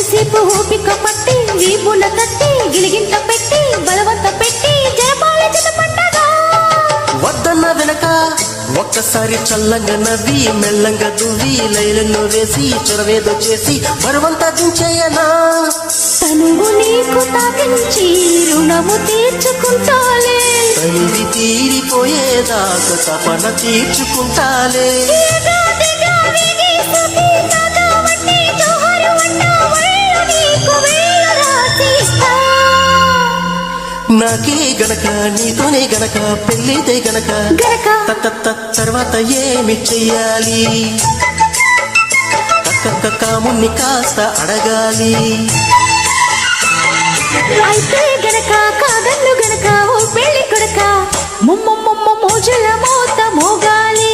కొద్దిసేపు ఓపిక పట్టి వీపున తట్టి గిలిగింత పెట్టి బలవంత పెట్టి జరపాల చిన్నపట్టగా వద్దన్న వెనక ఒక్కసారి చల్లంగా నవ్వి మెల్లంగా దువ్వి లైలలో వేసి చొరవేదో చేసి బరువంతా దించేయనా తనువు నీకు తాకించి రుణము తీర్చుకుంటాలే తనివి తీరిపోయేదాకా తపన తీర్చుకుంటాలే నాకే గనక నీతోనే గనక పెళ్ళైతే గనక తర్వాత ఏమి చెయ్యాలి కాముణ్ణి కాస్త అడగాలి అయితే గనక కాదన్ను గనక ఓ పెళ్లి కొడక మోజుల మోత మోగాలి